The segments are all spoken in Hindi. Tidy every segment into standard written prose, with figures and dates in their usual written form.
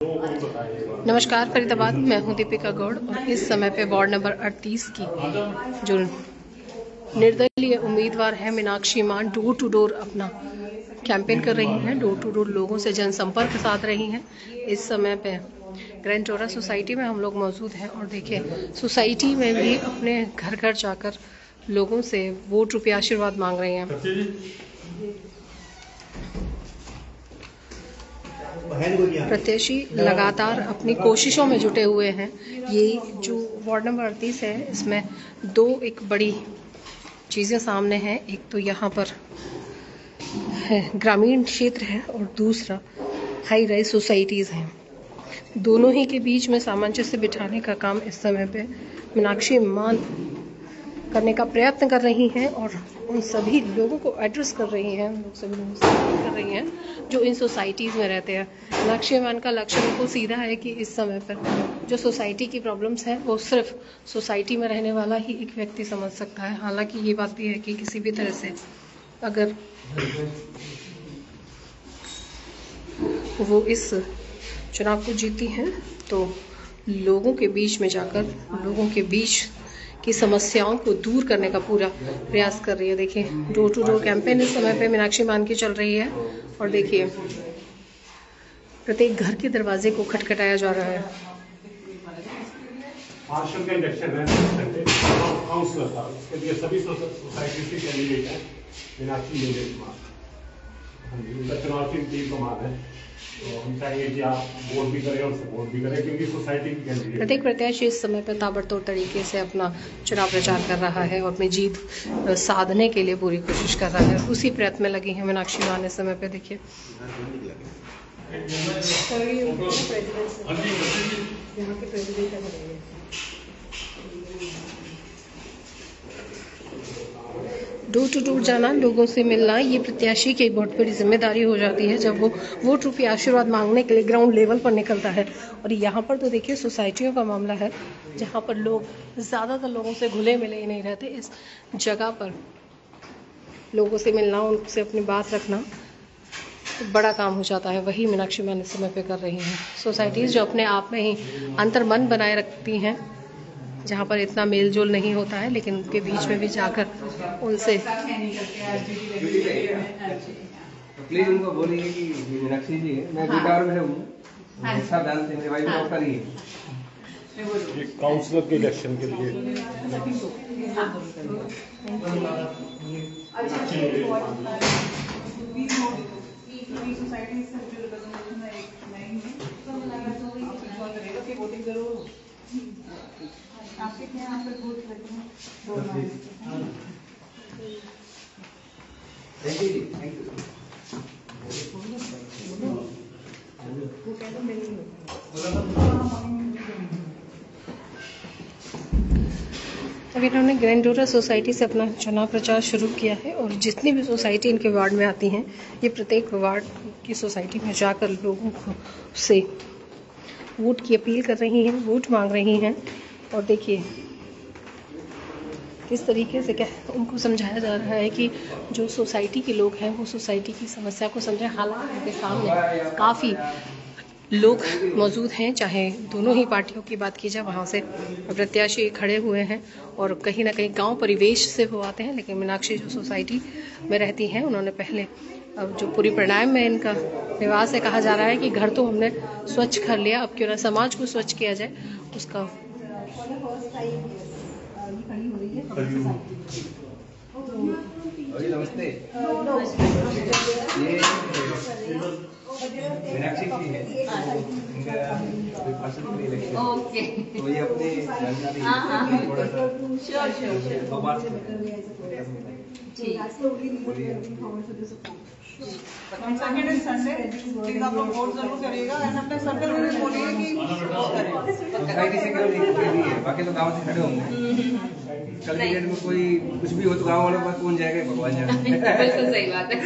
नमस्कार फरीदाबाद, मैं हूं दीपिका गौड़ और इस समय पे वार्ड नंबर 38 की जो निर्दलीय उम्मीदवार है मीनाक्षी मान डोर टू डोर अपना कैंपेन कर रही हैं। डोर टू डोर लोगों से जनसंपर्क साध रही हैं। इस समय पे ग्रैंड सोसाइटी में हम लोग मौजूद हैं और देखिए सोसाइटी में भी अपने घर घर जाकर लोगों से वोट रूपी आशीर्वाद मांग रही हैं। प्रत्याशी लगातार अपनी कोशिशों में जुटे हुए हैं। ये जो वार्ड नंबर 38 है, इसमें एक बड़ी चीज़ें सामने हैं। एक तो यहाँ पर है ग्रामीण क्षेत्र है और दूसरा हाई राइज सोसाइटीज़ हैं। दोनों ही के बीच में सामंजस्य बिठाने का काम इस समय पे मीनाक्षी मान करने का प्रयत्न कर रही हैं और उन सभी लोगों को एड्रेस कर रही हैं, सभी लोगों से बात कर रही हैं जो इन सोसाइटीज़ में रहते हैं। मीनाक्षी मान का लक्ष्य बिल्कुल सीधा है कि इस समय पर जो सोसाइटी की प्रॉब्लम्स हैं वो सिर्फ सोसाइटी में रहने वाला ही एक व्यक्ति समझ सकता है। हालांकि ये बात भी है कि किसी भी तरह से अगर वो इस चुनाव को जीती हैं तो लोगों के बीच में जाकर लोगों के बीच की समस्याओं को दूर करने का पूरा प्रयास कर रही है। देखिए डोर टू डोर कैंपेन इस समय पे मीनाक्षी मान की चल रही है और देखिए प्रत्येक घर के दरवाजे को खटखटाया जा रहा है। आश्रम का इलेक्शन है संडे, काउंसलर था, उसके लिए सभी सोसाइटी के कैंडिडेट हैं। मीनाक्षी उनका चुनाव चिन्ह तीर कमान है, तो हम चाहेंगे कि आप वोट भी करें और सपोर्ट भी करें, क्योंकि सोसाइटी की कैंडिडेट प्रत्येक प्रत्याशी इस समय पर ताबड़तोड़ तरीके से अपना चुनाव प्रचार कर रहा है और अपनी जीत साधने के लिए पूरी कोशिश कर रहा है। उसी प्रयत्न में लगी है मीनाक्षी मान इस समय पे। देखिए डोर टू डोर जाना, लोगों से मिलना, ये प्रत्याशी की बहुत बड़ी जिम्मेदारी हो जाती है जब वो वोट रूपी आशीर्वाद मांगने के लिए ग्राउंड लेवल पर निकलता है। और यहाँ पर तो देखिए सोसाइटियों का मामला है जहाँ पर लोग ज़्यादातर लोगों से घुले मिले ही नहीं रहते। इस जगह पर लोगों से मिलना, उनसे अपनी बात रखना तो बड़ा काम हो जाता है। वही मीनाक्षी मान इस समय पे कर रही हैं। सोसाइटीज़ जो अपने आप में ही अंतर्मन बनाए रखती हैं, जहाँ पर इतना मेल जोल नहीं होता है, लेकिन उनके बीच में भी जाकर उनसे प्लीज उनको बोलिए कि मीनाक्षी जी मैं बेकार में हूँ, सब जानते हैं भाई डॉक्टर ही ये काउंसलर के इलेक्शन के लिए आपके यहाँ पे वोट करते हैं। Thank you ji, thank you. अब इन्होंने ग्रैंड सोसाइटी से अपना चुनाव प्रचार शुरू किया है और जितनी भी सोसाइटी इनके वार्ड में आती हैं, ये प्रत्येक वार्ड की सोसाइटी में जाकर लोगों से वोट की अपील कर रही हैं, वोट मांग रही हैं। और देखिए किस तरीके से क्या उनको समझाया जा रहा है कि जो सोसाइटी के लोग हैं वो सोसाइटी की समस्या को समझें। हालांकि उनके सामने काफ़ी लोग मौजूद हैं, चाहे दोनों ही पार्टियों की बात की जाए, वहाँ से प्रत्याशी खड़े हुए हैं और कहीं ना कहीं गांव परिवेश से वो आते हैं। लेकिन मीनाक्षी जो सोसाइटी में रहती हैं, उन्होंने पहले अब जो पूरी परिणाम में इनका निवास है, कहा जा रहा है कि घर तो हमने स्वच्छ कर लिया, अब क्यों ना समाज को स्वच्छ किया जाए। उसका नमस्ते, ये मीनाक्षी जी है, इनका पर्सनल इलेक्शन, तो ये अपने जानकारी थोड़ा सा सेकंड एंड संडे प्लीज आप लोग वोट जरूर करिएगा। ऐसा अपने सर्कल में भी बोलिए कि सोसाइटी से कोई है, बाकी तो गांव से खड़े होंगे। कल की डेट में कोई कुछ भी हो तो गांव वालों के पास कौन जाएगा, भगवान जाने। बिल्कुल सही बात है।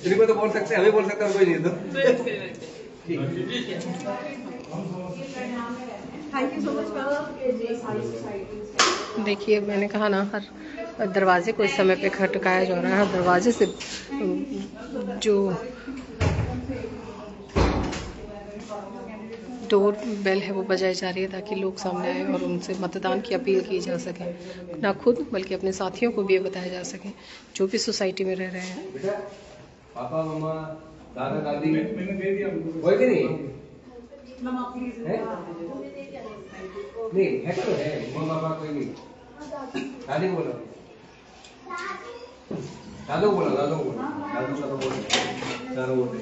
इनको तो बोल सकते हैं, हमें बोल सकते हैं, कोई नहीं तो थैंक यू सो मच। देखिए मैंने कहा ना, हर दरवाजे को इस समय पे खटकाया जा रहा है। दरवाजे से जो डोर बेल है वो बजाई जा रही है ताकि लोग सामने आए और उनसे मतदान की अपील की जा सके, ना खुद बल्कि अपने साथियों को भी ये बताया जा सके जो भी सोसाइटी में रह रहे हैं। पापा मम्मा दादा दादी मैंने दे दिया कोई भी नहीं नहीं है तो है मम्मा पापा कोई नहीं दादी को बोलो दादू को बोलो दादू को बोलो दादू का तो बोलो दादू बोलते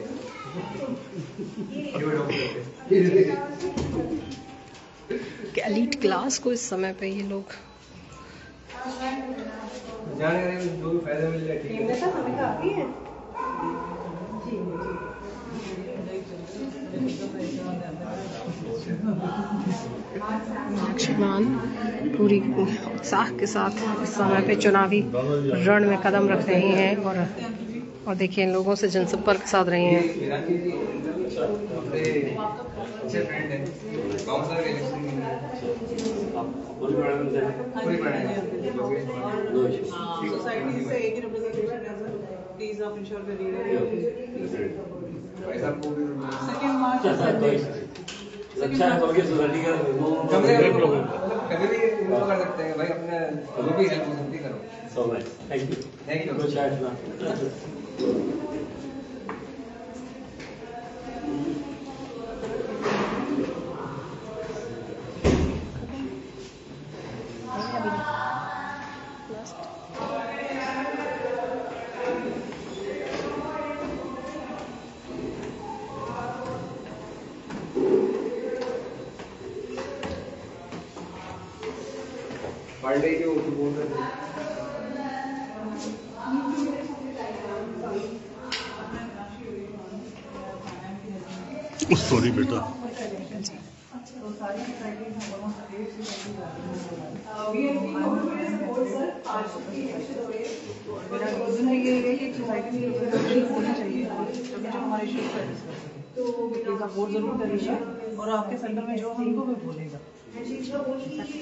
एलीट क्लास को इस समय पे ये लोग जाने का जो भी फायदा मिल जाए ठीक है। मीनाक्षीमान पूरी उत्साह के साथ इस समय पे चुनावी रण में कदम रख रही हैं और देखिए इन लोगों से जनसंपर्क साध रही हैं। अच्छे फ्रेंड हैं काउंसलर के इलेक्शन में सोसाइटी से एक ही रिप्रेजेंटेशन है सर, प्लीज आप इंश्योर करिएगा। सेकंड मार्च अच्छा है बल्कि सोसाइटी का कभी भी वो कर सकते हैं भाई अपने जो भी हेल्प हो सकती करो। सो नाइस, थैंक यू कुछ ऐड ना पार्टी के वो बोल रहे थे सॉरी बेटा। वोट जरूर करिएगा और आपके सेंटर में जो हमको भी बोलेगा।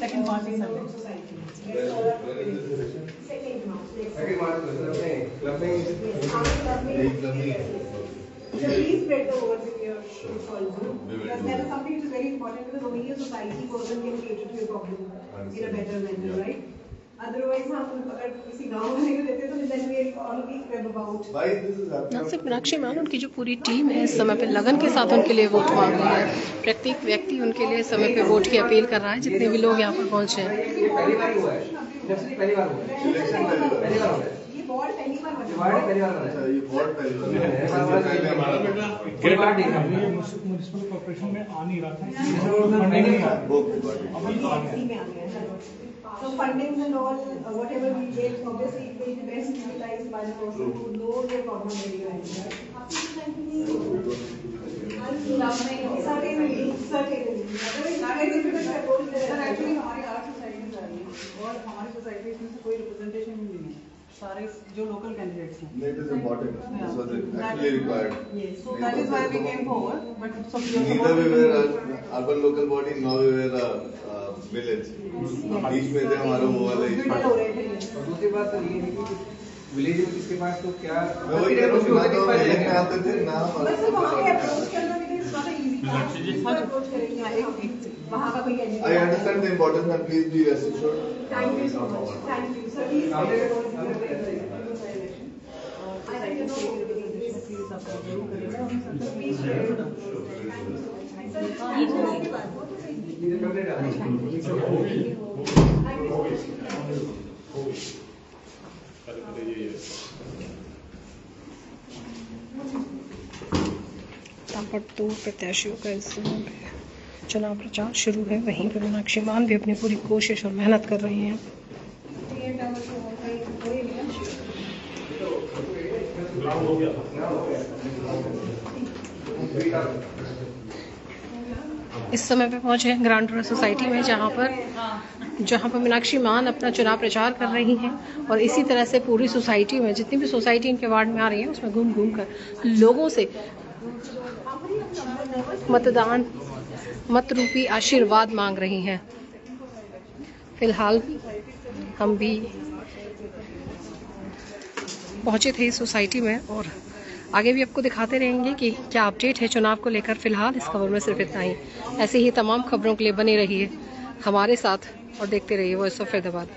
Second March please spread the words in your group also. Because that is something which is very important because only a society person can cater to your problem in a better manner, right? Otherwise, हम अगर किसी गांव में नहीं देते तो then we all be spread about. ना सिर्फ मीनाक्षीमान, उनकी जो पूरी टीम है इस समय पे लगन के साथ उनके लिए वोट मांग रही है। प्रत्येक व्यक्ति उनके लिए इस समय पे वोट की अपील कर रहा है, जितने भी लोग यहाँ पर पहुँचे हैं। पहली बार हुआ है पहली बार हुआ है ये बोर्ड पहली बार बना ये बोर्ड पहली बार म्युनिसिपल कॉर्पोरेशन में आ नहीं रहा था। So fundings and all, whatever we get, obviously it will be best utilized by the person who knows their problem very well. Certainly. Otherwise, it's very difficult to approach them. Actually, हमारी 8 सोसाइटीज आ रही हैं और हमारी सोसाइटी में से कोई रिप्रेजेंटेशन ही नहीं है। सारे जो लोकल कैंडिडेट्स हैं। It is important. This was actually required. Yes. So that is why we came forward. But so Neither we were an urban local body, nor we were a village. बीच में थे हमारा वो वाला इशू। दूसरी बात तो ये है कि विलेज में किसके पास तो क्या मैं वही कह रहा हूँ ना तो विलेज में आते थे ना बस वहाँ पे अप्रोच करना भी is not easy task. Approach करेंगे वहाँ का कोई education. I understand the importance and please be rest assured. Thank you so much. Thank you. So please I think ताबड़तोड़ प्रत्याशियों का इस समय चुनाव प्रचार शुरू है। वहीं पर मीनाक्षीमान भी अपनी पूरी कोशिश और मेहनत कर रही हैं। इस समय पे पहुंचे हैं ग्रांड सोसाइटी में, जहां पर मीनाक्षीमान अपना चुनाव प्रचार कर रही हैं और इसी तरह से पूरी सोसाइटी में जितनी भी सोसाइटी इनके वार्ड में आ रही है उसमें घूम घूम कर लोगों से मत रूपी आशीर्वाद मांग रही हैं। फिलहाल हम भी पहुंचे थे इस सोसाइटी में और आगे भी आपको दिखाते रहेंगे कि क्या अपडेट है चुनाव को लेकर। फिलहाल इस खबर में सिर्फ इतना ही। ऐसे ही तमाम खबरों के लिए बने रहिए हमारे साथ और देखते रहिए वॉइस ऑफ फरीदाबाद।